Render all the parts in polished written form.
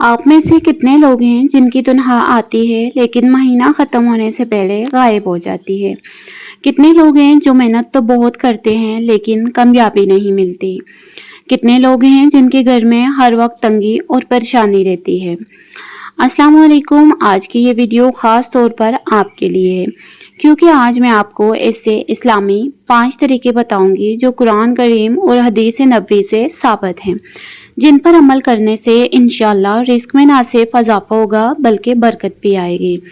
आप में से कितने लोग हैं जिनकी तनख्वाह आती है लेकिन महीना ख़त्म होने से पहले गायब हो जाती है? कितने लोग हैं जो मेहनत तो बहुत करते हैं लेकिन कामयाबी नहीं मिलती? कितने लोग हैं जिनके घर में हर वक्त तंगी और परेशानी रहती है? अस्सलाम वालेकुम। आज की ये वीडियो ख़ास तौर पर आपके लिए है क्योंकि आज मैं आपको ऐसे इस्लामी 5 तरीके बताऊंगी जो कुरान करीम और हदीस नबवी से साबित हैं, जिन पर अमल करने से इंशाअल्लाह रिस्क में ना सिर्फ इजाफा होगा बल्कि बरकत भी आएगी।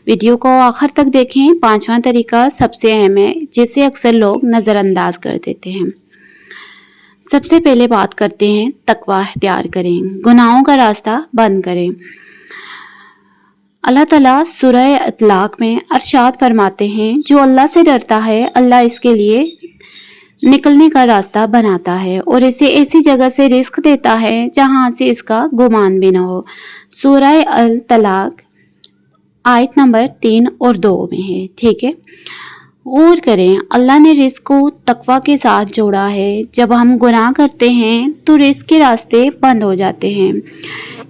वीडियो को आखिर तक देखें। 5वां तरीका सबसे अहम है जिसे अक्सर लोग नज़रअंदाज कर देते हैं। सबसे पहले बात करते हैं तकवा इख्तियार करें, गुनाहों का रास्ता बंद करें। अल्लाह ताला सूरह अतलाक में अरशाद फरमाते हैं, जो अल्लाह से डरता है अल्लाह इसके लिए निकलने का रास्ता बनाता है और इसे ऐसी जगह से रिस्क देता है जहां से इसका गुमान भी ना हो। सूरह अल तलाक आयत नंबर 3 और 2 में है। ठीक है, गौर करें, अल्लाह ने रिस्क को तकवा के साथ जोड़ा है। जब हम गुनाह करते हैं तो रिस्क के रास्ते बंद हो जाते हैं।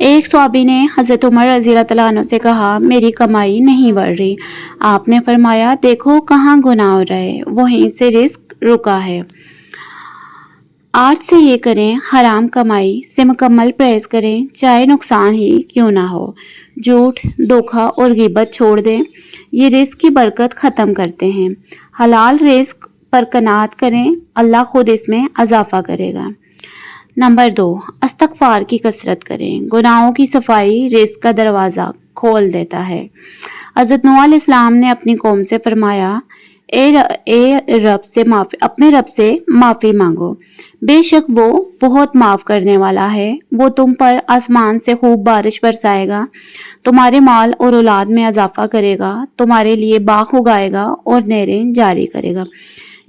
एक सहाबी ने हज़रत उमर रज़ी अल्लाह तआला अन्हु से कहा, मेरी कमाई नहीं बढ़ रही। आपने फरमाया, देखो कहाँ गुनाह हो रहा है, वहीं से रिस्क रुका है। आज से ये करें, हराम कमाई से मुकम्मल परहेज करें, चाहे नुकसान ही क्यों ना हो। झूठ, धोखा और गिबत छोड़ दें, ये रिस्क की बरकत ख़त्म करते हैं। हलाल रिस्क पर कनात करें, अल्लाह खुद इसमें इजाफा करेगा। नंबर 2, इस्तग़फ़ार की कसरत करें। गुनाहों की सफाई रिस्क का दरवाज़ा खोल देता है। हज़रत नूह अलैहिस्सलाम ने अपनी कौम से फरमाया, अपने रब से माफ़ी मांगो, बेशक वो बहुत माफ़ करने वाला है। वो तुम पर आसमान से खूब बारिश बरसाएगा, तुम्हारे माल और औलाद में इजाफा करेगा, तुम्हारे लिए बाग उगाएगा और नहरें जारी करेगा।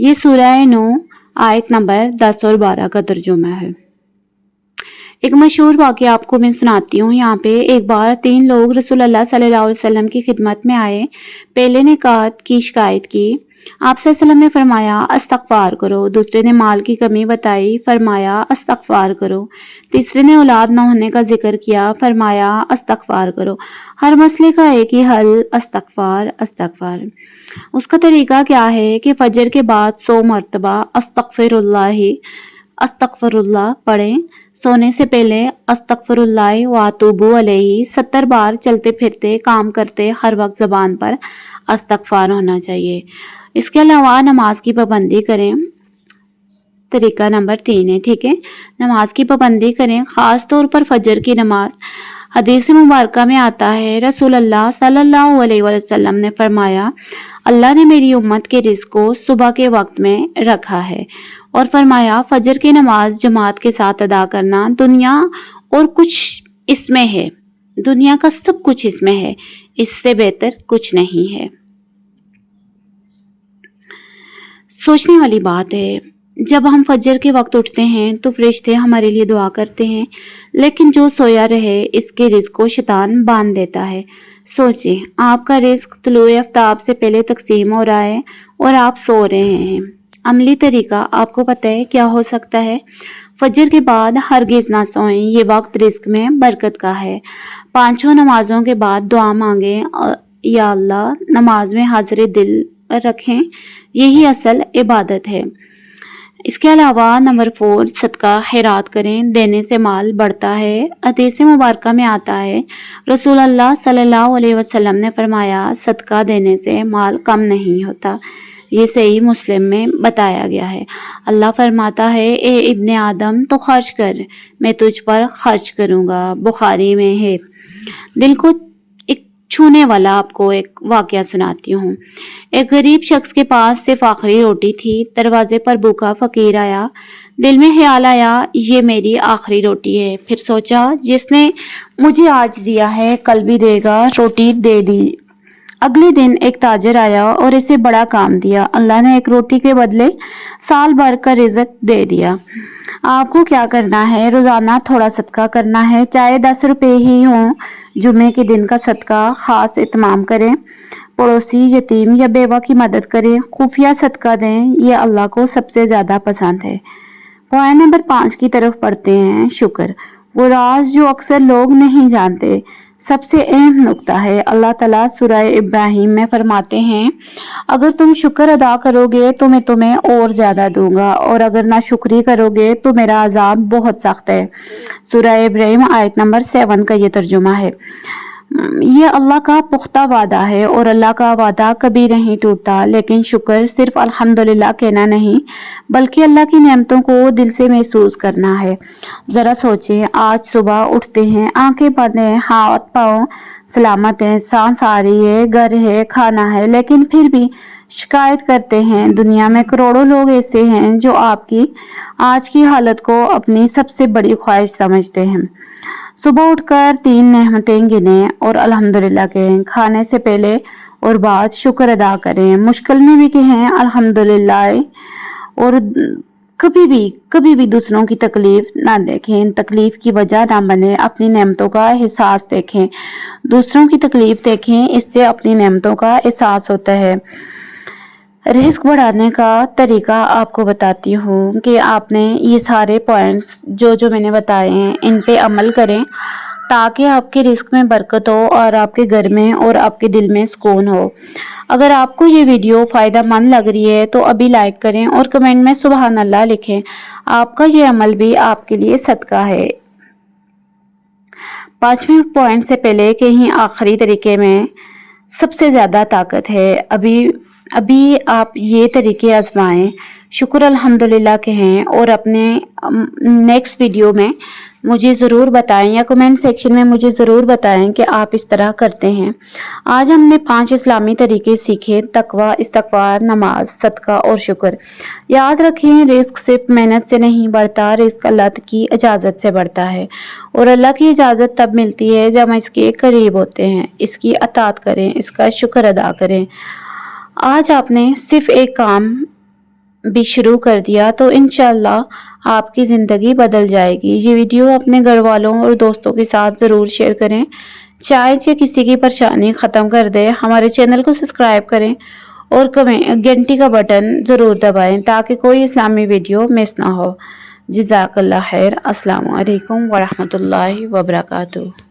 ये सूरह नूह आयत नंबर 10 और 12 का तर्जुमा है। एक मशहूर वाक़या आपको मैं सुनाती हूँ। यहाँ पे एक बार 3 लोग रसूलुल्लाह सल्लल्लाहु अलैहि वसल्लम की खिदमत में आए। पहले ने कात की शिकायत की, आप सल्लल्लाहु अलैहि वसल्लम ने फरमाया इस्तग़फ़ार करो। दूसरे ने माल की कमी बताई, फरमाया इस्तग़फ़ार करो। तीसरे ने औलाद न होने का जिक्र किया, फरमाया इस्तग़फ़ार करो। हर मसले का एक ही हल, इस्तग़फ़ार इस्तग़फ़ार। उसका तरीका क्या है कि फजर के बाद 100 मरतबा अस्तग़फ़िरुल्लाह पढ़ें। सोने से पहले अस्तग़फ़िरुल्लाह व अतूबु अलैहि 70 बार चलते फिरते काम करते हर वक्त ज़बान पर इस्तग़फ़ार होना चाहिए। इसके अलावा नमाज की पाबंदी करें। तरीका नंबर 3 है। ठीक है, नमाज की पाबंदी करें, ख़ास तौर पर फजर की नमाज। हदीस मुबारका में आता है, रसूलुल्लाह सल्लल्लाहु अलैहि वसल्लम ने फरमाया, अल्लाह ने मेरी उम्मत के रिज़्क़ को सुबह के वक्त में रखा है और फरमाया, फजर की नमाज जमात के साथ अदा करना दुनिया और कुछ इसमें है, दुनिया का सब कुछ इसमें है, इससे बेहतर कुछ नहीं है। सोचने वाली बात है, जब हम फजर के वक्त उठते हैं तो फरिश्ते हमारे लिए दुआ करते हैं, लेकिन जो सोया रहे इसके रिज़्क़ को शैतान बांध देता है। सोचें, आपका रिज़्क़ तुलूए आफ्ताब से पहले तकसीम हो रहा है और आप सो रहे हैं। अमली तरीका आपको पता है क्या हो सकता है? फजर के बाद हरगिज़ ना सोएं, ये वक्त रिज़्क़ में बरकत का है। 5 नमाजों के बाद दुआ मांगें, या अल्लाह नमाज में हाज़िर दिल रखें, यही असल इबादत है। इसके अलावा नंबर 4, सदका खैरात करें, देने से माल बढ़ता है। हदीस मुबारका में आता है, रसूलुल्लाह सल्लल्लाहु अलैहि वसल्लम ने फरमाया, सदका देने से माल कम नहीं होता। ये सही मुस्लिम में बताया गया है। अल्लाह फरमाता है, ए इब्ने आदम तो खर्च कर, मैं तुझ पर खर्च करूँगा। बुखारी में है। दिल को एक छूने वाला आपको एक वाक़या सुनाती हूँ। एक गरीब शख्स के पास सिर्फ आखिरी रोटी थी। दरवाजे पर भूखा फ़कीर आया। दिल में ख्याल आया, ये मेरी आखिरी रोटी है। फिर सोचा, जिसने मुझे आज दिया है कल भी देगा, रोटी दे दी। अगले दिन एक ताजर आया और इसे बड़ा काम दिया। अल्लाह ने एक रोटी के बदले साल भर का रिज़्क़ दे दिया। आपको क्या करना है? रोज़ाना थोड़ा सदका करना है, चाहे 10 रुपये ही हों। जुमे के दिन का सदका ख़ास इत्माम करें। पड़ोसी, यतीम या बेवा की मदद करें। खुफिया सदका दें, ये अल्लाह को सबसे ज़्यादा पसंद है। पॉइंट नंबर 5 की तरफ पढ़ते हैं, शुक्र। وہ راز جو اکثر لوگ نہیں جانتے۔ سب سے اہم نکتہ ہے، اللہ تعالیٰ سورہ ابراہیم میں فرماتے ہیں، اگر تم شکر ادا کرو گے تو میں تمہیں اور زیادہ دوں گا، اور اگر ناشکری کرو گے تو میرا عذاب بہت سخت ہے۔ سورہ ابراہیم آیت نمبر 7 کا یہ ترجمہ ہے۔ یہ اللہ کا پختہ وعدہ ہے اور اللہ کا وعدہ کبھی نہیں ٹوٹتا، لیکن شکر صرف الحمدللہ کہنا نہیں بلکہ اللہ کی نعمتوں کو دل سے محسوس کرنا ہے۔ ذرا سوچیں، آج صبح اٹھتے ہیں، آنکھیں بند ہیں، ہاتھ پاؤں سلامت ہیں، سانس آ رہی ہے، گھر ہے، کھانا ہے، لیکن پھر بھی شکایت کرتے ہیں۔ دنیا میں کروڑوں لوگ ایسے ہیں جو آپ کی آج کی حالت کو اپنی سب سے بڑی خواہش سمجھتے ہیں۔ صبح اٹھ کر 3 نعمتیں گنیں اور الحمدللہ کہیں، کھانے سے پہلے اور بعد شکر ادا کریں، مشکل میں بھی کہیں الحمدللہ، اور کبھی بھی دوسروں کی تکلیف نہ دیکھیں، تکلیف کی وجہ نہ بنیں، اپنی نعمتوں کا احساس دیکھیں، دوسروں کی تکلیف دیکھیں، اس سے اپنی نعمتوں کا احساس ہوتا ہے۔ رزق بڑھانے کا طریقہ آپ کو بتاتی ہوں کہ آپ نے یہ سارے پوائنٹس جو میں نے بتائے ہیں ان پہ عمل کریں تاکہ آپ کے رزق میں برکت ہو اور آپ کے گھر میں اور آپ کے دل میں سکون ہو۔ اگر آپ کو یہ ویڈیو فائدہ مند لگ رہی ہے تو ابھی لائک کریں اور کمنٹ میں سبحان اللہ لکھیں۔ آپ کا یہ عمل بھی آپ کے لیے صدقہ ہے۔ 5ویں پوائنٹ سے پہلے کہیں آخری طریقے میں سب سے زیادہ طاقت ہے۔ ابھی آپ یہ طریقے آزمائیں، شکر الحمدللہ کہیں اور اپنے نیکسٹ ویڈیو میں مجھے ضرور بتائیں یا کمنٹ سیکشن میں مجھے ضرور بتائیں کہ آپ اس طرح کرتے ہیں۔ آج ہم نے 5 اسلامی طریقے سیکھے، تقوی، استغفار، نماز، صدقہ اور شکر۔ یاد رکھیں، رزق صرف محنت سے نہیں بڑھتا، رزق اللہ کی اجازت سے بڑھتا ہے، اور اللہ کی اجازت تب ملتی ہے جب ہم اس کے قریب ہوتے ہیں، اس کی اطاعت کریں، اس کا شکر ادا کریں۔ آج آپ نے صرف ایک کام بھی شروع کر دیا تو انشاءاللہ آپ کی زندگی بدل جائے گی۔ یہ ویڈیو اپنے گھر والوں اور دوستوں کے ساتھ ضرور شیئر کریں، شاید یہ کسی کی پریشانی ختم کر دے۔ ہمارے چینل کو سبسکرائب کریں اور گھنٹی کا بٹن ضرور دبائیں تاکہ کوئی اسلامی ویڈیو مس نہ ہو۔ جزاک اللہ خیر۔ السلام علیکم ورحمۃ اللہ وبرکاتہ۔